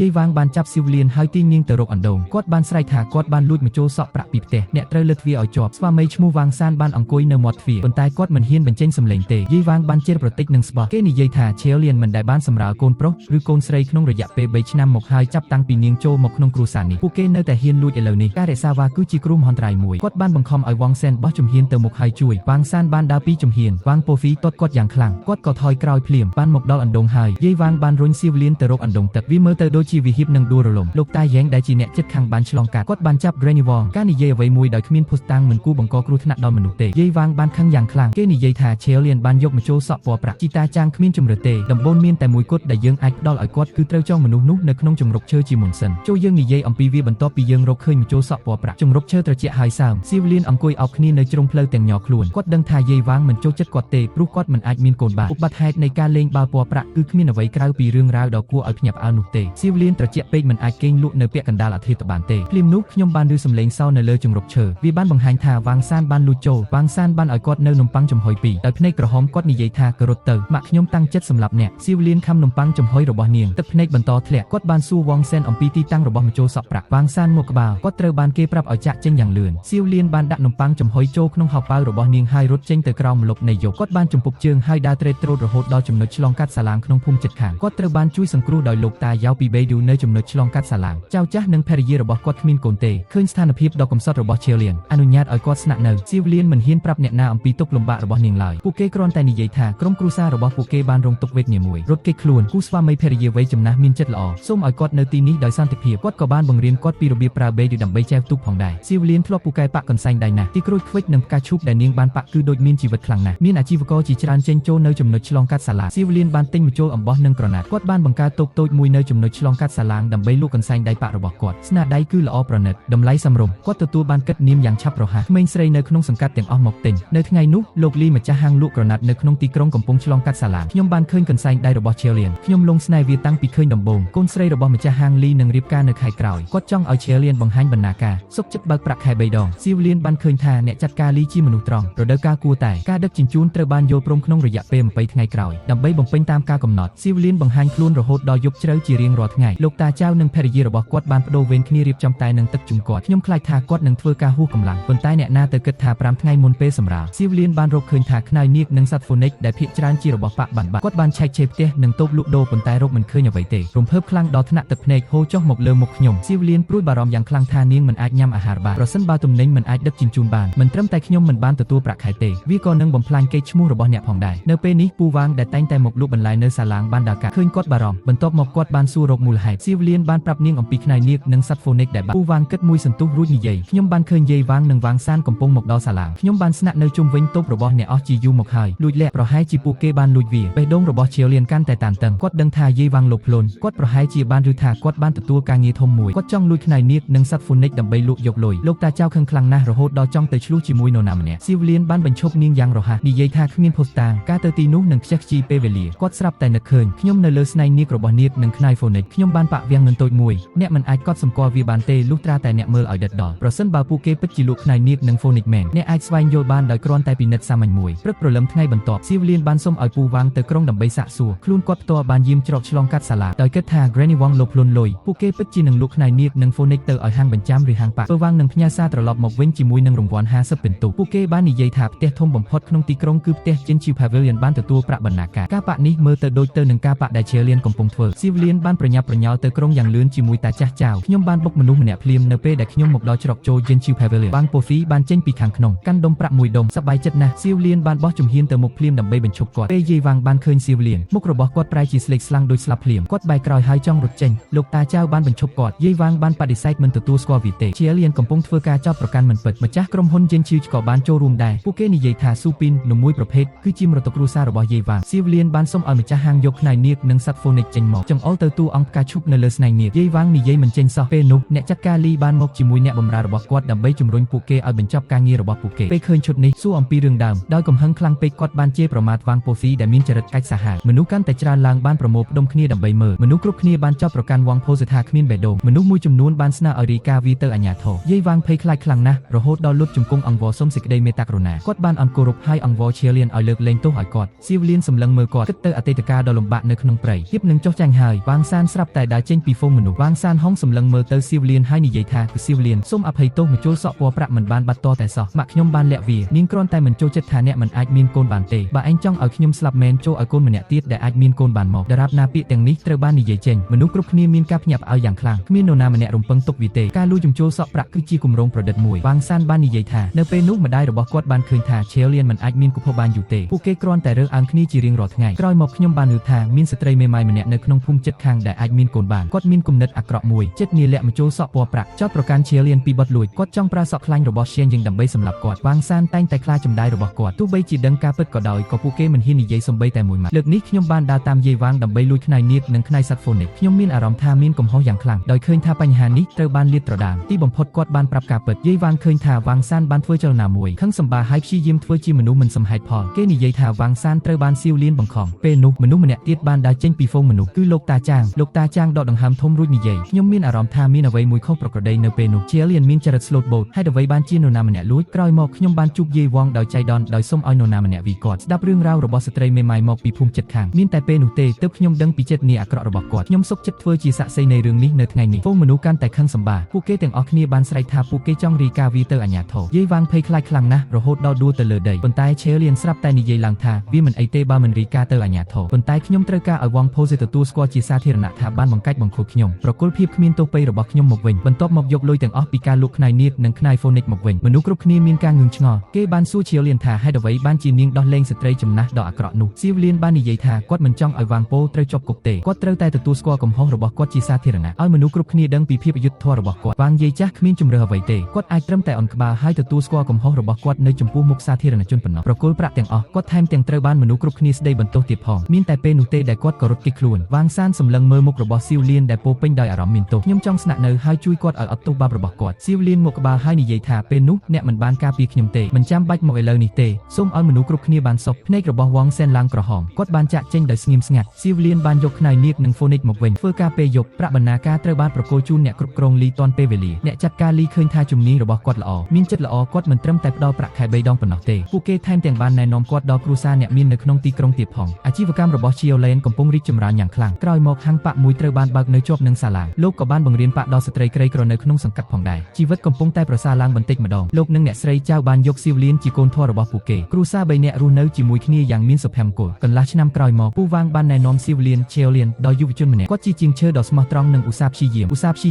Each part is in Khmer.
យាយវាងបានចាប់ស៊ីវលៀនហើយទាញនាងទៅរកអណ្ដូងគាត់បានស្រែកថាគាត់បានលួចមកចូលសក់ប្រាក់ពីផ្ទះអ្នកត្រូវលើកទ្វារឲ្យជាប់ស្វាមីឈ្មោះវាងសានបានអង្គុយនៅមាត់ទ្វារប៉ុន្តែគាត់មិនហ៊ានបញ្ចេញសំឡេងទេយាយវាងបានជេរប្រតិចនឹងស្បោះគេនិយាយថាឈៀលលៀនមិនដែលបានសម្រាលកូនប្រុសឬកូនស្រីក្នុងរយៈពេល3ឆ្នាំមកហើយចាប់តាំងពីនាងចូលមកក្នុងគ្រួសារនេះពួកគេនៅតែហ៊ានលួចឥឡូវនេះការរក្សាវ៉ាគឺជាគ្រោះមហន្តរាយមួយគាត់បានបង្ខំឲ្យវ៉ាងសែនបោះជំហានទៅមុខហើយជួយវាងសានបានដើរពីជំហានវាងពូហ្វីទាត់គាត់យ៉ាងខ្លាំងគាត់ក៏ថយក្រោយភ្លាមបានមកដល់អណ្ដូងហើយយាយវាងបានរុញស៊ីវលៀនទៅរកអណ្ដូងទឹកវាមើលទៅដូចជាវិហាបនឹងដួលរលំលោកតាយ៉ែងដែលជាអ្នកជិតខាងបានឆ្លងកាត់គាត់បានចាប់ Granny Wong ការនិយាយអ្វីមួយដោយគ្មានភស្តុតាងមិនគួរបង្កគ្រោះថ្នាក់ដល់មនុស្សទេយាយវាងបានខឹងយ៉ាងខ្លាំងគេនិយាយថាឈៀលលៀនបានយកមកចូលសក់ពណ៌ប្រាក់ជីតាចាងគ្មានជំរឿទេដំបូងមានតែមួយគត់ដែលយើងអាចផ្ដល់ឲ្យគាត់គឺត្រូវចងមនុស្សនោះនៅក្នុងជំរកឈើជាមុនសិនចូលយើងនិយាយអំពីវាបន្ទាប់ពីយើងរកឃើញមកចូលសក់ពណ៌ប្រាក់ជំរកឈើត្រជាក់ហើយសើមស៊ីវលៀនអង្គុយអោបគ្នានៅជ្រុងផ្លូវទាំងញ័រខ្លួនគាត់ដឹងថាយាយវាងមិនចូលចិត្តគាត់ទេព្រោះគាត់មិនអាចមានកូនបានឧបត្តិហេតុនៃការលេងបាល់ពណ៌ប្រាក់គឺគ្មានអ្វីក្រៅពីរឿងរ៉ាវដ៏គួរឲ្យភ្ញាក់ផ្អើលនោះទេស៊ីវលៀនត្រជាក់ពេកមិនអាចគេងលក់នៅពាក់កណ្ដាលអធិបបានទេភ្លាមនោះខ្ញុំបានឮសំឡេងសោនៅលើជំរកឈើវាបានបង្ហាញថាវាងសានបានលួចចូលវាងសានបានឲ្យគាត់នៅនំប៉័ងចំហុយពីរដោយភ្នែកក្រហមគាត់និយាយថាក៏រត់ទៅម៉ាក់ខ្ញុំតាំងចិត្តសម្លាប់អ្នកស៊ីវលៀនខំនំប៉័ងចំហុយរបស់នាងទឹកភ្នែកបន្តធ្លាក់គាត់បានសួរវ៉ងសែនអំពីទីតាំងរបស់ម្ជុលសក់ប្រាក់វាងសានមកក្បាលគាត់ត្រូវបានគេប្រាប់ឲ្យចាក់ចេញយ៉ាងលឿនស៊ីវលៀនបានដាក់នំប៉័ងចំហុយចូលក្នុងហោប៉ៅរបស់នាងហើយរត់ចេញទៅក្រោមម្លប់នៃយប់គាត់បានជំពប់ជើងហើយដើរត្រេតត្រោតរហូតដល់ចំណុចឆ្លងកាត់សាឡាងក្នុងភូមិជិតខាងគាត់ត្រូវបានជួយសង្គ្រោះដោយលោកតាយ៉ាវពីបេឌូនៅចំណុចឆ្លងកាត់សាឡាងចៅចាស់និងភរិយារបស់គាត់គ្មានកូនទេឃើញស្ថានភាពដ៏កំសត់របស់ឈៀលលៀនអនុញ្ញាតឲ្យគាត់ស្នាក់នៅស៊ីវលៀនមិនហ៊ានប្រាប់អ្នកណាអំពីទុក្ខលំបាករបស់នាងឡើយពួកគេគ្រាន់តែនិយាយថាក្រុមគ្រួសាររបស់ពួកគេបានរងទុក្ខវេទនាមួយរត់គេចខ្លួនគូស្វាមីភរិយាវ័យចំណាស់មានចិត្តល្អសូមឲ្យគាត់នៅទីនេះដោយសន្តិភាពគាត់ក៏បានបង្រៀនគាត់ពីរបៀបប្រើបេឌូដើម្បីចែវទូកផងដែរស៊ីវលៀនធ្លាប់ពូកែប៉ាក់កន្សែងដៃណាស់ទីក្រូចឃ្វិចនិងផ្កាឈូកដែលនាងបានប៉ាក់គឺដូចមានជីវិតខ្លាំងណាស់មានអាជីវករជាច្រើនចេញចូលនៅចំណុចឆ្លងកាត់សាឡាងស៊ីវលៀនបានទិញម្ជុលអំបោះនិងក្រណាត់គាត់បានបង្កើតតូបតូចមួយនៅចំណុចឆ្លងកាត់សាឡាងដើម្បីលក់កន្សែងដៃប៉ាក់របស់គាត់ស្នាដៃគឺល្អប្រណិតតម្លៃសមរម្យគាត់ទទួលបានកិត្តិនាមយ៉ាងឆាប់រហ័សក្មេងស្រីនៅក្នុងសង្កាត់ទាំងអស់មកទិញនៅថ្ងៃនោះលោកលីម្ចាស់ហាងលក់ក្រណាត់នៅក្នុងទីក្រុងកំពុងឆ្លងកាត់សាឡាងខ្ញុំបានឃើញកន្សែងដៃរបស់ឈៀលលៀនខ្ញុំលងស្នេហ៍វាតាំងពីឃើញដំបូងកូនស្រីរបស់ម្ចាស់ហាងលីនឹងរៀបការនៅខែក្រោយគាត់ចង់ឲ្យឈៀលលៀនបង្ហាញបណ្ណាការសុខចិត្តបើកប្រាក់ខែ3ដងស៊ីវលៀនបានឃើញថាអ្នកចាត់ការលីជាមនុស្សត្រង់រដូវកាលគួរតែការដឹកជញ្ជូនត្រូវបានយល់ព្រមក្នុងរយៈពេល20ថ្ងៃក្រោយដើម្បីបំពេញតាមការកំណត់ស៊ីវលៀនបង្ហាញខ្លួនរហូតដល់យប់ជ្រៅជារៀងរាល់ថ្ងៃលោកតាចៅនិងភរិយារបស់គាត់បានបដូរវេនគ្នារៀបចំតែនឹងទឹកជុំគាត់ខ្ញុំខ្លាចថាគាត់នឹងធ្វើការហួសកម្លាំងប៉ុន្តែអ្នកណាទៅគិតថា5ថ្ងៃមុនពេលសម្រាលស៊ីវលៀនបានរកឃើញថាខ្នើយនាគនិងសត្វហ្វូនិកដែលភាគច្រើនជារបស់ប៉ាក់បានបាត់គាត់បានឆែកឆេរផ្ទះនិងតូបលក់ដូរប៉ុន្តែរកមិនឃើញអ្វីទេរំភើបខ្លាំងដល់ថ្នាក់ទឹកភ្នែកហូរចុះមកលើមុខខ្ញុំស៊ីវលៀនព្រួយបារម្ភយ៉ាងខ្លាំងថានាងមិនអាចញ៉ាំអាហារបានប្រសិនបើទំនិញមិនអាចដឹកជញ្ជូនបានមិនត្រឹមតែខ្ញុំមិនបានទទួលប្រាក់ខែទេវាក៏នឹងបំផ្លាញកេរ្តិ៍ឈ្មោះរបស់អ្នកផងដែរនៅពេលនេះពូវាងដែលតែងតែមកលក់បន្លែនៅសាឡាងបានដើរកាត់ឃើញគាត់បារម្ភបន្ទាប់មកគាត់បានសួររកមូលហេតុស៊ីវលៀនបានប្រាប់នាងអំពីខ្នើយនាគនិងសត្វហ្វូនិកដែលបាត់ពូវាងគិតមួយសន្ទុះរួចនិយាយខ្ញុំបានឃើញយាយវាងនិងវាងសានកំពុងមកដល់សាឡាងខ្ញុំបានស្នាក់នៅជុំវិញតូបរបស់អ្នកអស់ជាយូរមកហើយលួចលាក់ប្រហែលជាពួកគេបានលួចវាបេះដូងរបស់ឈៀលលៀនកាន់តែតានតឹងគាត់ដឹងថាយាយវាងលោកភ្លុនគាត់ប្រហែលជាបានឬថាគាត់បានទទួលការងារធំមួយគាត់ចង់លួចខ្នើយនាគនិងសត្វហ្វូនិកដើម្បីលក់យកលុយលោកតាចៅខឹងខ្លាំងណាស់រហូតដល់ចង់ទៅឆ្លោះជាមួយនរណាម្នាក់ស៊ីវលៀនបានបញ្ឈប់នាងយ៉ាងរហ័សនិយាយថាគ្មានភស្តុតាងការទៅទីនោះនឹងខ្ជះខ្ជាយពេលវេលាគាត់ស្រាប់តែនឹកឃើញខ្ញុំនៅលើស្នែងនាគរបស់នាគនិងខ្នើយហ្វូនិកខ្ញុំបានប៉ាក់វាំងងិនតូចមួយអ្នកមិនអាចកត់សម្គាល់វាបានទេលុះត្រាតែអ្នកមើលឲ្យដិតដល់ប្រសិនបើពួកគេពិតជាលក់ខ្នើយនាគនិងហ្វូនិកមែនអ្នកអាចស្វែងយល់បានដោយគ្រាន់តែពិនិត្យសាមញ្ញមួយព្រឹកព្រលឹមថ្ងៃបន្ទាប់ស៊ីវលៀនបានសុំឲ្យពូវាងទៅក្រុងដើម្បីសាកសួរខ្លួនគាត់ផ្ទាល់បានយាមច្រកឆ្លងកាត់សាឡាដោយគិតថា Granny Wong លោកភ្លុនលុយពួកគេពិតជានឹងលក់ខ្នើយនាគនិងហ្វូនិកទៅឲ្យហាងបញ្ចាំឬហាងប៉ាក់ពូវាងនឹងផ្ញើសារត្រឡប់មកវិញជាមួយនឹងរង្វាន់50ពិន្ទុពួកគេបាននិយាយថាផ្ទះធំបំផុតក្នុងទីក្រុងគឺផ្ទះ Jinchu Pavilion បានទទួលប្រាក់បណ្ណាការប៉ាក់នេះមើលទៅដូចទៅនឹងការប៉ាក់ដែលឈៀលលៀនកំពុងធ្វើស៊ីវលៀនបានប្រញាប់ប្រញាល់ទៅក្រុងយ៉ាងលឿនជាមួយតាចាស់ចៅខ្ញុំបានបុកមនុស្សម្នាក់ភ្លាមនៅពេលដែលខ្ញុំមកដល់ច្រកចូល Jinchu Pavilion បាងពូហ្វីបានចេញពីខាងក្នុងកាន់ដុំប្រាក់មួយដុំសប្បាយចិត្តណាស់ស៊ីវលៀនបានបោះជំហានទៅមុខភ្លាមដើម្បីបញ្ឈប់គាត់ពេលយាយវាងបានឃើញស៊ីវលៀនមុខរបស់គាត់ប្រែជាស្លេកស្លាំងដូចស្លាប់ភ្លាមគាត់បែរក្រោយហើយចង់រត់ចេញលោកតាចៅបានបញ្ឈប់គាត់យាយវាងបានបដិសេធមិនទទួលស្គាល់វាទេឈៀលលៀនកំពុងធ្វើការចោទប្រកាន់មិនពិតម្ចាស់ក្រុមហ៊ុន Jinchu ក៏បានចូលរួមដែរពួកគេនិយាយថាស៊ូពីននំមួយប្រភេទគឺជាមរតកគ្រួសាររបស់យាយវាងស៊ីវលៀនបានសុំឲ្យម្ចាស់ហាងយកខ្នើយនាគនិងសត្វហ្វូនិកចេញមកចង្អុលទៅតួអង្គផ្កាឈូកនៅលើស្នែងនាគយាយវាងនិយាយមិនចេញសោះពេលនោះអ្នកចាត់ការលីបានមកជាមួយអ្នកបម្រើរបស់គាត់ដើម្បីជំរុញពួកគេឲ្យបញ្ចប់ការងាររបស់ពួកគេពេលឃើញឈុតនេះសួរអំពីរឿងដើមដោយកំហឹងខ្លាំងពេកគាត់បានជេរប្រមាថវាងពូហ្វីដែលមានចរិតកាច់សាហាវមនុស្សកាន់តែច្រើនឡើងបានប្រមូលផ្ដុំគ្នាដើម្បីមើលមនុស្សគ្រប់គ្នាបានចាប់ប្រកាន់វ៉ាងផូសថាគ្មានបេះដូងមនុស្សមួយចំនួនបានស្នើឲ្យរាយការណ៍វាទៅអាជ្ញាធរយាយវាងភ័យខ្លាចខ្លាំងណាស់រហូតដល់លុតជង្គង់អង្វរសុំសេចក្តីមេត្តាករុណាគាត់បានអង្គគោរពឲ្យអង្វរឈៀលលៀនឲ្យលើកលែងទោសឲ្យគាត់ស៊ីវលៀនសម្លឹងមើលគាត់គិតទៅអតីតកាលដ៏លំបាកនៅក្នុងព្រៃហៀបនឹងចុះចាញ់ហើយវាងសានស្រាប់ រាប់តែដើរចេញពីហ្វូងមនុស្សវាងសានហុងសម្លឹងមើលទៅស៊ីវលៀនហើយនិយាយថាគឺស៊ីវលៀនសូមអភ័យទោសម្ជុលសក់ពណ៌ប្រាក់មិនបានបាត់តតែសោះម៉ាក់ខ្ញុំបានលាក់វានាងគ្រាន់តែមិនចូលចិត្តថាអ្នកមិនអាចមានកូនបានទេបើឯងចង់ឲ្យខ្ញុំស្លាប់មែនចូលឲ្យកូនម្នាក់ទៀតដែលអាចមានកូនបានមកដរាបណាពាក្យទាំងនេះត្រូវបាននិយាយចេញមនុស្សគ្រប់គ្នាមានការភ្ញាក់ផ្អើលយ៉ាងខ្លាំងគ្មាននរណាម្នាក់រំពឹងទុកវាទេការលួចជុលសក់ប្រាក់គឺជាគម្រោងប្រឌិតមួយវាងសានបាននិយាយថានៅពេលនោះម្ដាយរបស់គាត់បានឃើញថាឆេលៀនមិនអាចមានគភបានយូរទេពួកគេគ្រាន់តែរើសអើងគ្នាជារៀងរាល់ថ្ងៃក្រោយមកខ្ញុំបានឮថាមានស្ត្រីមេម៉ាយម្នាក់នៅក្នុងភូមិជិតខាងដែលអាចមានកូនបានគាត់មានគំនិតអាក្រក់មួយចិត្តនាលាក់មកចូលសក់ពណ៌ប្រាក់ចោទប្រកាន់ឆេលៀនពីបទលួចគាត់ចង់ប្រើសក់ខ្លាញ់របស់ឈៀងយ៉ាងដើម្បីសម្លាប់គាត់វាងសានតែងតែខ្លាចចម្ដាយរបស់គាត់ទោះបីជាដឹងការពិតក៏ដោយក៏ពួកគេមិនហ៊ាននិយាយសំបីតែមួយម៉ាត់លើកនេះខ្ញុំបានដើរតាមយាយវាងដើម្បីលួចខ្នាយនាគនិងខ្នាយសត្វហ្វូនិកខ្ញុំមានអារម្មណ៍ថាមានកំហុសយ៉ាងខ្លាំងដោយឃើញថាបញ្ហានេះត្រូវបានលាតត្រដាងទីបំផុតគាត់បានប្រាប់ការពិតយាយវាងឃើញថាវាងសានបានធ្វើចលនាមួយខឹងសម្បាហើយព្យាយាមធ្វើជាមនុស្សមិនសមហេតុផលគេនិយាយថាវាងសានត្រូវបានស៊ីវលៀនបង្ខំពេលនោះមនុស្សម្នាក់ទៀតបានដើរចេញពីហ្វូងមនុស្សគឺលោកតាចាងលោកតាចាងដកដង្ហើមធំរួចនិយាយខ្ញុំមានអារម្មណ៍ថាមានអ្វីមួយខុសប្រក្រតីនៅពេលនោះជាលៀនមានចរិត slot boat ហេតុអ្វីបានជានរណាម្នាក់លួចក្រោយមកខ្ញុំបានជួបយាយវងដោយចៃដន្យដោយសុំឲ្យនរណាម្នាក់វីគាត់ស្ដាប់រឿងរ៉ាវរបស់ស្ត្រីមេម៉ាយមកពីភូមិជិតខាងមានតែពេលនោះទេទើបខ្ញុំដឹងពីចិត្តនាអាក្រក់របស់គាត់ខ្ញុំសុខចិត្តធ្វើជាសាក្សីនៃរឿងនេះនៅថ្ងៃនេះហ្វូងមនុស្សកាន់តែខឹងសម្បាពួកគេទាំងអស់គ្នាបានស្រែកថាពួកគេចង់រីកាវាទៅអាជ្ញាធរយាយវាងភ័យខ្លាចខ្លាំងណាស់រហូតដល់ដួលទៅលើដីប៉ុន្តែឆេលៀនស្រាប់តែនិយាយឡើងថាវាមិនអីទេបើមិនរីកាទៅអាជ្ញាធរប៉ុន្តែខ្ញុំត្រូវការឲ្យវងផូសេទទួលស្គាល់ជាសាធារណៈថាបានបង្កាច់បង្ខូចខ្ញុំប្រគល់ភាពគ្មានទោសពៃរបស់ខ្ញុំមកវិញបន្ទាប់មកយកលុយទាំងអស់ពីការលក់ខ្នាយនាគនិងខ្នាយហ្វូនិកមកវិញមនុស្សគ្រប់គ្នាមានការងឿងឆ្ងល់គេបានសួរឆេលៀនថាហេតុអ្វីបានជានាងដោះលែងស្ត្រីចំណាស់ដ៏អាក្រក់នោះស៊ីវលៀនបាននិយាយថាគាត់មិនចង់ឲ្យវាងពោត្រូវជាប់គុកទេគាត់ត្រូវតែទទួលស្គាល់កំហុសរបស់គាត់ជាសាធារណៈឲ្យមនុស្សគ្រប់គ្នាដឹងពីភាពអយុត្តិធម៌របស់គាត់វាងយាយចាស់គ្មានជំរឿអ្វីទេគាត់អាចត្រឹមតែអន់ក្បាលហើយទទួលស្គាល់កំហុសរបស់គាត់នៅចំពោះមុខសាធារណជនប៉ុណ្ណោះប្រគល់ប្រាក់ទាំងអស់គាត់ថែមទាំងត្រូវបានមនុស្សគ្រប់គ្នាស្ដីបន្ទោសទៀតផងមានតែពេលនោះទេដែលគាត់ក៏រត់គេចខ្លួនវាងសានសម្លឹងមើលមុខរបស់ស៊ីវលៀនដែលពោពេញដោយអារម្មណ៍មានទោសខ្ញុំចង់ស្នាក់នៅហើយជួយគាត់ឲ្យអត់ទោសបាបរបស់គាត់ស៊ីវលៀនមកក្បាលហើយនិយាយថាពេលនោះអ្នកមិនបានការពារខ្ញុំទេមិនចាំបាច់មកឥឡូវនេះទេសូមឲ្យមនុស្សគ្រប់គ្នាបានសុខភ្នែករបស់វងសែនឡើងក្រហមគាត់បានចាក់ចេញដោយស្ងៀមស្ងាត់ស៊ីវលៀនបានយកខ្នាយនាគនិងហ្វូនិកមកវិញធ្វើការពេលយប់ប្រាក់បណ្ណាការត្រូវបានប្រគល់ជូនអ្នកគ្រប់គ្រងលីទាន់ពេលវេលាអ្នកចាត់ការលីឃើញថាជំនាញរបស់គាត់ល្អមានចិត្តល្អគាត់មិនត្រឹមតែផ្ដល់ប្រាក់ខែ3ដងប៉ុណ្ណោះទេពួកគេថែមទាំងបានណែនាំគាត់ដល់គ្រួសារអ្នកមាននៅក្នុងទីក្រុងទៀតផងអាជីវកម្មរបស់ឈីអូឡែនកំពុងរីកចម្រើនយ៉ាងខ្លាំងក្រោយមកហាងប៉ាក់មួយត្រូវបានបើកនៅជាប់នឹងសាឡាងលោកក៏បានបង្រៀនប៉ាក់ដល់ស្ត្រីក្រីក្រនៅក្នុងសង្កាត់ផងដែរជីវិតកំពុងតែប្រសើរឡើងបន្តិចម្ដងលោកនិងអ្នកស្រីចៅបានយកស៊ីវលៀនជាកូនធម៌របស់ពួកគេគ្រួសារ3នាក់រស់នៅជាមួយគ្នាយ៉ាងមានសុភមង្គលកន្លះឆ្នាំក្រោយមកពូវាងបានណែនាំស៊ីវលៀនឆេលៀនដល់យុវជនម្នាក់គាត់ជាជាងឈើដ៏ស្មោះត្រង់និងឧស្សាហ៍ព្យា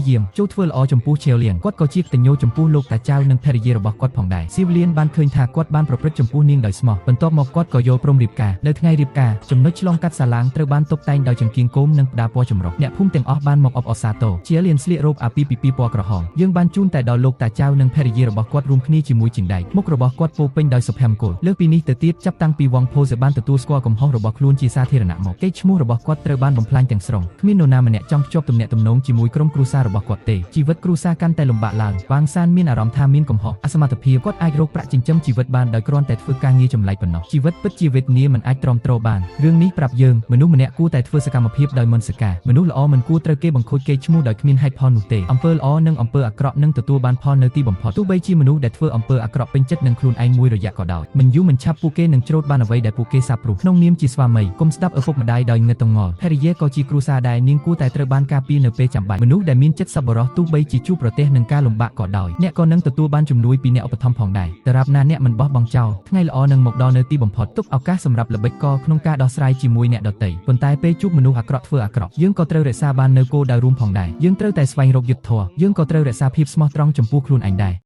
យាមចូលធ្វើល្អចំពោះឆេលៀនគាត់ក៏ជាកតញ្ញូចំពោះលោកតាចៅនិងភរិយារបស់គាត់ផងដែរស៊ីវលៀនបានឃើញថាគាត់បានប្រព្រឹត្តចំពោះនាងដោយស្មោះបន្ទាប់មកគាត់ក៏យល់ព្រមរៀបការនៅថ្ងៃរៀបការចំណុចឆ្លងកាត់សាឡាងត្រូវបានតុបតែងដោយចង្គៀងគោមនិងផ្ដាពណ៌ចម្រុះអ្នកភូមិទាំងអស់បានមកអបអរសាទរឆេលៀនស្លៀករ៉ូបអាពីពីពណ៌ក្រហមយើងបានជូនតែដល់លោកតាចៅនិងភរិយារបស់គាត់រួមគ្នាជាមួយជាងដែកមុខរបស់គាត់ពោពេញដោយសុភមង្គលលើសពីនេះទៅទៀតចាប់តាំងពីវងផូសេបានទទួលស្គាល់កំហុសរបស់ខ្លួនជាសាធារណៈមកកេរ្តិ៍ឈ្មោះរបស់គាត់ត្រូវបានបំផ្លាញទាំងស្រុងគ្មាននរណាម្នាក់ចង់ភ្ជាប់ទំនាក់ទំនងជាមួយក្រុមគ្រួសាររបស់គាត់ទេជីវិតគ្រួសារកាន់តែលំបាកឡើងវាងសានមានអារម្មណ៍ថាមានកំហុសអសមត្ថភាពគាត់អាចរកប្រាក់ចិញ្ចឹមជីវិតបានដោយគ្រាន់តែធ្វើការងារចម្លែកប៉ុណ្ណោះជីវិតពិតជាវេទនាមិនអាចទ្រាំទ្របានរឿងនេះប្រាប់យើងមនុស្សម្នាក់គួរតែធ្វើសកម្មភាពដោយមនសិការមនុស្សល្អមិនគួរត្រូវគេបង្ខូចកេរ្តិ៍ឈ្មោះដោយគ្មានហេតុផលនោះទេអំពើល្អនិងអំពើអាក្រក់នឹងទទួលបានផលនៅទីបំផុតទោះបីជាមនុស្សដែលធ្វើអំពើអាក្រក់ពេញចិត្តនឹងខ្លួនឯងមួយរយៈក៏ដោយមិនយូរមិនឆាប់ពួកគេនឹងច្រូតបានអ្វីដែលពួកគេសាបព្រោះក្នុងនាមជាស្វាមីគុំស្ដាប់ឪពុកម្ដាយដោយងឹតតងល់ភរិយាក៏ជាគ្រួសារដែរនាងគួរតែត្រូវបានការពារនៅពេលចាំបាច់មនុស្សដែលមានចិត្តសប្បុរសទោះបីជាជួបប្រទះនឹងការលំបាកក៏ដោយអ្នកក៏នឹងទទួលបានជំនួយពីអ្នកឧបត្ថម្ភផងដែរដរាបណាអ្នកមិនបោះបង់ចោលថ្ងៃល្អនឹងមកដល់នៅទីបំផុតទុកឱកាសសម្រាប់ល្បិចកលក្នុងការដោះស្រាយជាមួយអ្នកដទៃប៉ុន្តែពេលជួបមនុស្សអាក្រក់ធ្វើអាក្រក់យើងក៏ត្រូវរក្សាបាននៅគោលដៅរួមផងដែរយើងត្រូវតែស្វែងរកយុត្តិធម៌យើងក៏ត្រូវរក្សាភាពស្មោះត្រង់ចំពោះខ្លួនឯងដែរ